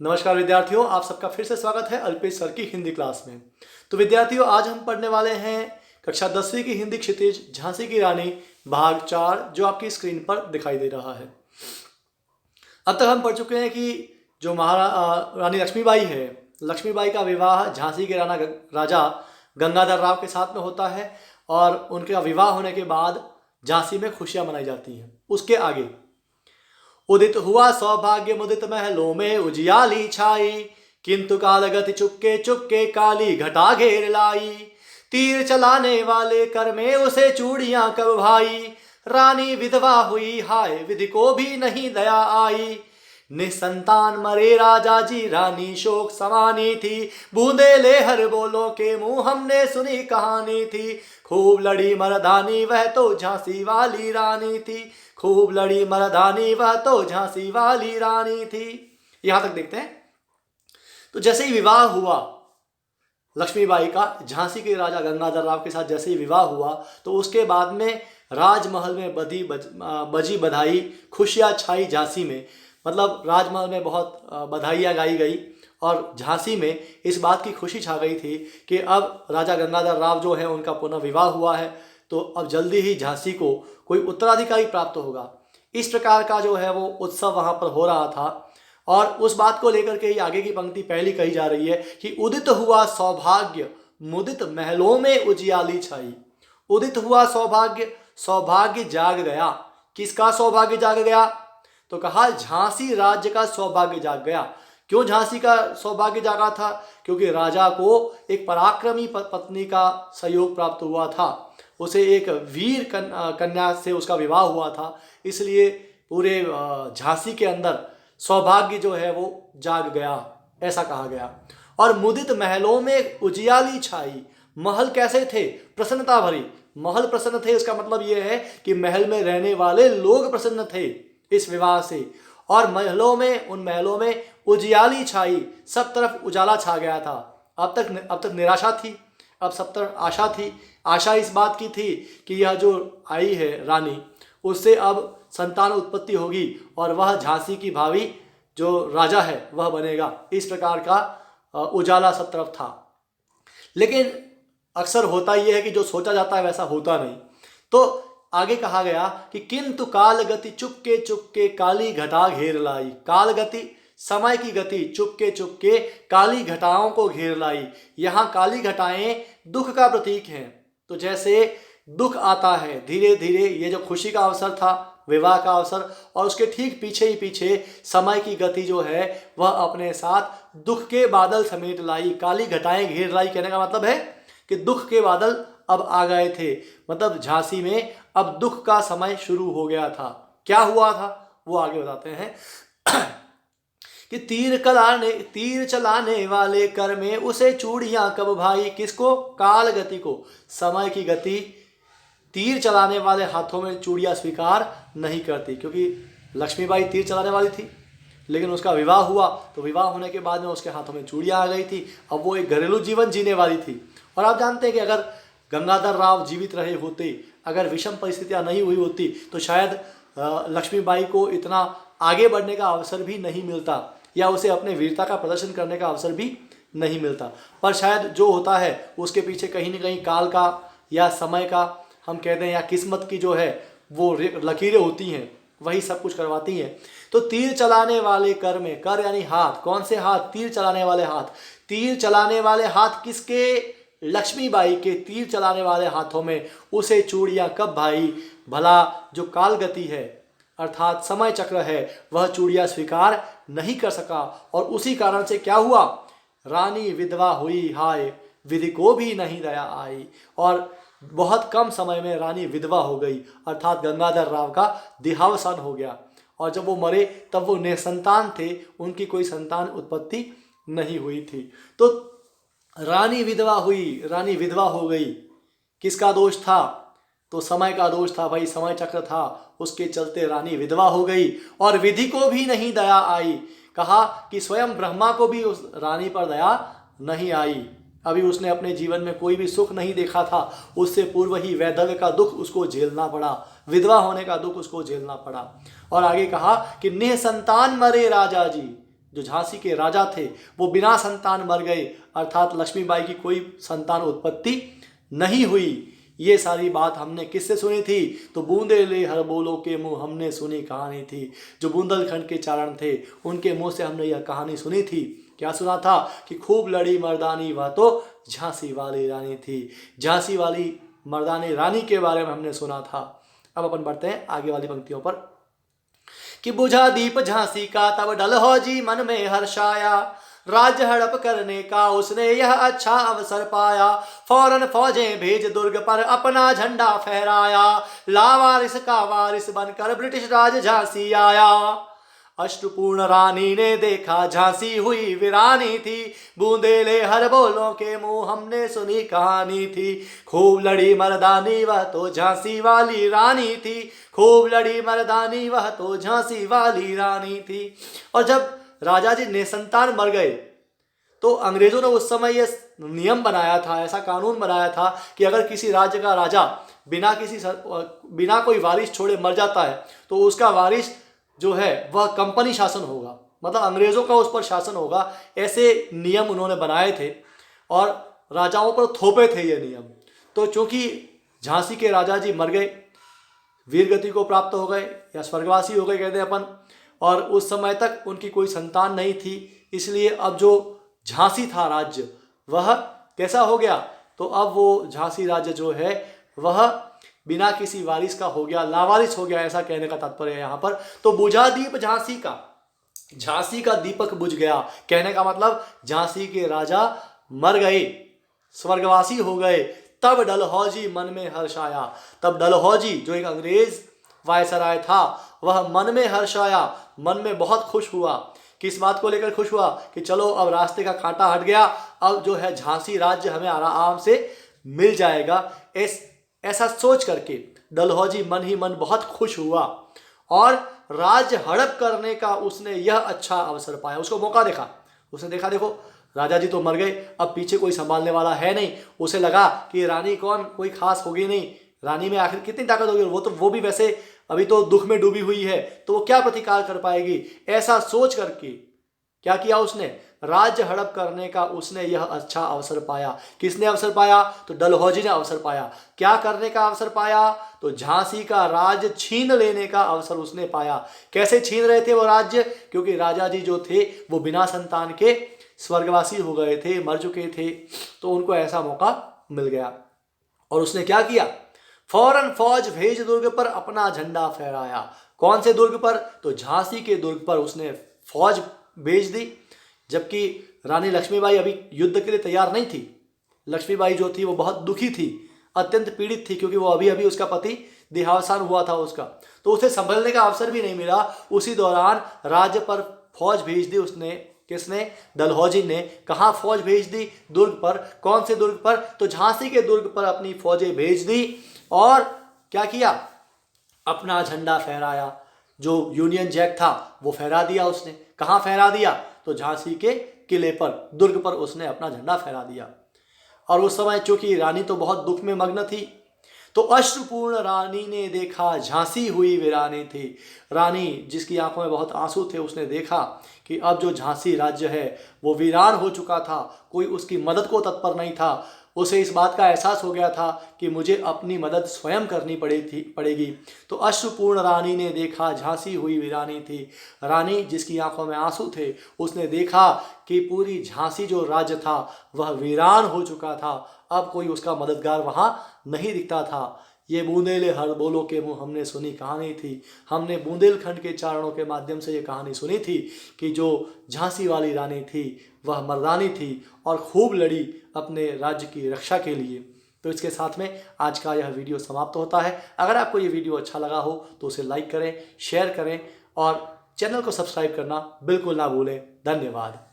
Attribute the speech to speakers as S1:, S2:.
S1: नमस्कार विद्यार्थियों, आप सबका फिर से स्वागत है अल्पेश सर की हिंदी क्लास में। तो विद्यार्थियों, आज हम पढ़ने वाले हैं कक्षा 10वीं की हिंदी क्षितिज झांसी की रानी भाग 4, जो आपकी स्क्रीन पर दिखाई दे रहा है। अब तक हम पढ़ चुके हैं कि जो रानी लक्ष्मीबाई है, लक्ष्मीबाई का विवाह झांसी के राजा गंगाधर राव के साथ में होता है और उनका विवाह होने के बाद झांसी में खुशियां मनाई जाती हैं। उसके आगे उदित हुआ सौभाग्य मुदित महलों में उजियाली छाई, किंतु कालगति चुपके चुपके काली घटा घेर लाई। तीर चलाने वाले कर में उसे चूड़ियां कब भाई, रानी विधवा हुई हाय विधि को भी नहीं दया आई। निसंतान मरे राजा जी रानी शोक समानी थी, बूंदे ले हर बोलों के मुंह हमने सुनी कहानी थी। खूब लड़ी मर्दानी वह तो झांसी वाली रानी थी, खूब लड़ी मर्दानी वह तो झांसी वाली रानी थी। यहां तक देखते हैं। तो जैसे ही विवाह हुआ लक्ष्मीबाई का झांसी के राजा गंगाधर राव के साथ, जैसे ही विवाह हुआ तो उसके बाद में राजमहल में बजी बधाई, खुशियां छाई झांसी में। मतलब राजमहल में बहुत बधाइयाँ गाई गई और झांसी में इस बात की खुशी छा गई थी कि अब राजा गंगाधर राव जो है उनका पुनः विवाह हुआ है, तो अब जल्दी ही झांसी को कोई उत्तराधिकारी प्राप्त होगा। इस प्रकार का जो है वो उत्सव वहाँ पर हो रहा था और उस बात को लेकर के ही आगे की पंक्ति पहली कही जा रही है कि उदित हुआ सौभाग्य मुदित महलों में उजियाली छाई। उदित हुआ सौभाग्य, सौभाग्य जाग गया। किसका सौभाग्य जाग गया? तो कहा झांसी राज्य का सौभाग्य जाग गया। क्यों झांसी का सौभाग्य जागा था? क्योंकि राजा को एक पराक्रमी पत्नी का सहयोग प्राप्त हुआ था, उसे एक वीर कन्या से उसका विवाह हुआ था, इसलिए पूरे झांसी के अंदर सौभाग्य जो है वो जाग गया, ऐसा कहा गया। और मुदित महलों में उजियाली छाई। महल कैसे थे? प्रसन्नता भरी। महल प्रसन्न थे, इसका मतलब यह है कि महल में रहने वाले लोग प्रसन्न थे इस विवाह से। और उन महलों में उजियाली छाई, सब तरफ उजाला छा गया था। अब तक निराशा थी, अब सब तरफ आशा थी। आशा इस बात की थी कि यह जो आई है रानी, उससे अब संतान उत्पत्ति होगी और वह झांसी की भावी जो राजा है वह बनेगा। इस प्रकार का उजाला सब तरफ था। लेकिन अक्सर होता यह है कि जो सोचा जाता है वैसा होता नहीं। तो आगे कहा गया कि किंतु काल गति चुपके चुपके काली घटा घेर लाई। काल गति, समय की गति, चुपके चुपके काली घटाओं को घेर लाई। यहाँ काली घटाएं दुख का प्रतीक हैं। तो जैसे दुख आता है धीरे धीरे, ये जो खुशी का अवसर था, विवाह का अवसर, और उसके ठीक पीछे ही पीछे समय की गति जो है वह अपने साथ दुख के बादल समेट लाई। काली घटाएं घेर लाई कहने का मतलब है कि दुख के बादल अब आ गए थे। मतलब झांसी में अब दुख का समय शुरू हो गया था। क्या हुआ था वो आगे बताते हैं कि तीर चलाने वाले कर में उसे चूड़ियां कब भाई। किसको? काल गति को, समय की गति। तीर चलाने वाले हाथों में चूड़ियां स्वीकार नहीं करती, क्योंकि लक्ष्मीबाई तीर चलाने वाली थी, लेकिन उसका विवाह हुआ तो विवाह होने के बाद में उसके हाथों में चूड़ियां आ गई थी। अब वो एक घरेलू जीवन जीने वाली थी। और आप जानते हैं कि अगर गंगाधर राव जीवित रहे होते, अगर विषम परिस्थितियां नहीं हुई होती, तो शायद लक्ष्मीबाई को इतना आगे बढ़ने का अवसर भी नहीं मिलता, या उसे अपने वीरता का प्रदर्शन करने का अवसर भी नहीं मिलता। पर शायद जो होता है उसके पीछे कहीं ना कहीं काल का या समय का, हम कहते हैं, या किस्मत की जो है वो लकीरें होती हैं, वही सब कुछ करवाती हैं। तो तीर चलाने वाले कर में, कर यानी हाथ, कौन से हाथ? तीर चलाने वाले हाथ। तीर चलाने वाले हाथ किसके? लक्ष्मीबाई के तीर चलाने वाले हाथों में उसे चूड़ियां कब भाई। भला जो काल गति है अर्थात समय चक्र है, वह चूड़ियां स्वीकार नहीं कर सका, और उसी कारण से क्या हुआ? रानी विधवा हुई हाय विधि को भी नहीं दया आई। और बहुत कम समय में रानी विधवा हो गई, अर्थात गंगाधर राव का देहावसान हो गया। और जब वो मरे तब वो निसंतान थे, उनकी कोई संतान उत्पत्ति नहीं हुई थी। तो रानी विधवा हुई, रानी विधवा हो गई। किसका दोष था? तो समय का दोष था भाई, समय चक्र था, उसके चलते रानी विधवा हो गई और विधि को भी नहीं दया आई। कहा कि स्वयं ब्रह्मा को भी उस रानी पर दया नहीं आई। अभी उसने अपने जीवन में कोई भी सुख नहीं देखा था, उससे पूर्व ही वैधव्य का दुख उसको झेलना पड़ा, विधवा होने का दुख उसको झेलना पड़ा। और आगे कहा कि निसंतान मरे राजा जी, जो झांसी के राजा थे वो बिना संतान मर गए, अर्थात लक्ष्मीबाई की कोई संतान उत्पत्ति नहीं हुई। ये सारी बात हमने किससे सुनी थी? तो बूंदेले हर बोलो के मुंह हमने सुनी कहानी थी। जो बुंदेलखंड के चारण थे उनके मुंह से हमने यह कहानी सुनी थी। क्या सुना था? कि खूब लड़ी मर्दानी वह तो झांसी वाली रानी थी। झांसी वाली मर्दानी रानी के बारे में हमने सुना था। अब अपन बढ़ते हैं आगे वाली पंक्तियों पर। कि बुझा दीप झांसी का तब डलहौजी मन में हर्षाया, राज्य हड़प करने का उसने यह अच्छा अवसर पाया। फौरन फौजें भेज दुर्ग पर अपना झंडा फहराया, लावारिस का वारिस बनकर ब्रिटिश राज झांसी आया। अष्टपूर्ण रानी ने देखा झांसी हुई वीरानी थी, बूंदेले हर बोलों के मुंह हमने सुनी कहानी थी। खूब लड़ी मर्दानी वह तो झांसी वाली रानी थी, खूब लड़ी मर्दानी वह तो झांसी वाली रानी थी। और जब राजा जी निसंतान मर गए तो अंग्रेजों ने उस समय यह नियम बनाया था, ऐसा कानून बनाया था कि अगर किसी राज्य का राजा बिना कोई वारिस छोड़े मर जाता है तो उसका वारिस जो है वह कंपनी शासन होगा, मतलब अंग्रेजों का उस पर शासन होगा। ऐसे नियम उन्होंने बनाए थे और राजाओं पर थोपे थे ये नियम। तो चूंकि झांसी के राजा जी मर गए, वीर गति को प्राप्त हो गए या स्वर्गवासी हो गए कहते हैं अपन, और उस समय तक उनकी कोई संतान नहीं थी, इसलिए अब जो झांसी था राज्य वह कैसा हो गया? तो अब वो झांसी राज्य जो है वह बिना किसी वारिस का हो गया, लावारिस हो गया, ऐसा कहने का तात्पर्य है यहाँ पर। तो बुझा दीप झांसी का, झांसी का दीपक बुझ गया, कहने का मतलब झांसी के राजा मर गए, स्वर्गवासी हो गए। तब डलहौजी मन में हर्ष आया, तब डलहौजी जो एक अंग्रेज वायसराय था वह मन में हर्ष आया, मन में बहुत खुश हुआ। किस बात को लेकर खुश हुआ? कि चलो अब रास्ते का कांटा हट गया, अब जो है झांसी राज्य हमें आराम से मिल जाएगा। ऐसा सोच करके डलहौजी मन ही मन बहुत खुश हुआ और राज्य हड़प करने का उसने यह अच्छा अवसर पाया, उसको मौका देखा। उसने देखा देखो राजा जी तो मर गए, अब पीछे कोई संभालने वाला है नहीं। उसे लगा कि रानी कौन, कोई खास होगी नहीं, रानी में आखिर कितनी ताकत होगी, वो भी वैसे अभी तो दुख में डूबी हुई है, तो वो क्या प्रतिकार कर पाएगी। ऐसा सोच करके क्या किया उसने? राज्य हड़प करने का उसने यह अच्छा अवसर पाया। किसने अवसर पाया? तो डलहौजी ने अवसर पाया। क्या करने का अवसर पाया? तो झांसी का राज्य छीन लेने का अवसर उसने पाया। कैसे छीन रहे थे वो राज्य? क्योंकि राजा जी जो थे वो बिना संतान के स्वर्गवासी हो गए थे, मर चुके थे, तो उनको ऐसा मौका मिल गया। और उसने क्या किया? फौरन फौज भेज दुर्ग पर अपना झंडा फहराया। कौन से दुर्ग पर? तो झांसी के दुर्ग पर उसने फौज भेज दी। जबकि रानी लक्ष्मीबाई अभी युद्ध के लिए तैयार नहीं थी। लक्ष्मीबाई जो थी वो बहुत दुखी थी, अत्यंत पीड़ित थी, क्योंकि वो अभी अभी उसका पति देहावसान हुआ था उसका, तो उसे संभलने का अवसर भी नहीं मिला। उसी दौरान राज्य पर फौज भेज दी उसने। किसने? डलहौजी ने। कहाँ फौज भेज दी? दुर्ग पर। कौन से दुर्ग पर? तो झांसी के दुर्ग पर अपनी फौजें भेज दी और क्या किया? अपना झंडा फहराया। जो यूनियन जैक था वो फहरा दिया उसने। कहाँ फहरा दिया? तो झांसी के किले पर, दुर्ग पर उसने अपना झंडा फहरा दिया। और उस समय चूंकि रानी तो बहुत दुख में मग्न थी, तो अश्रुपूर्ण रानी ने देखा झांसी हुई वीरानी थी। रानी जिसकी आंखों में बहुत आंसू थे, उसने देखा कि अब जो झांसी राज्य है वो वीरान हो चुका था, कोई उसकी मदद को तत्पर नहीं था। उसे इस बात का एहसास हो गया था कि मुझे अपनी मदद स्वयं करनी पड़ेगी। तो अश्रुपूर्ण रानी ने देखा झांसी हुई वीरानी थी। रानी जिसकी आंखों में आंसू थे, उसने देखा कि पूरी झांसी जो राज्य था वह वीरान हो चुका था। अब कोई उसका मददगार वहाँ नहीं दिखता था। ये बूंदेले हर बोलो के मुँह हमने सुनी कहानी थी। हमने बुंदेलखंड के चारणों के माध्यम से ये कहानी सुनी थी कि जो झांसी वाली रानी थी वह मर्दानी थी और खूब लड़ी अपने राज्य की रक्षा के लिए। तो इसके साथ में आज का यह वीडियो समाप्त होता है। अगर आपको ये वीडियो अच्छा लगा हो तो उसे लाइक करें, शेयर करें और चैनल को सब्सक्राइब करना बिल्कुल ना भूलें। धन्यवाद।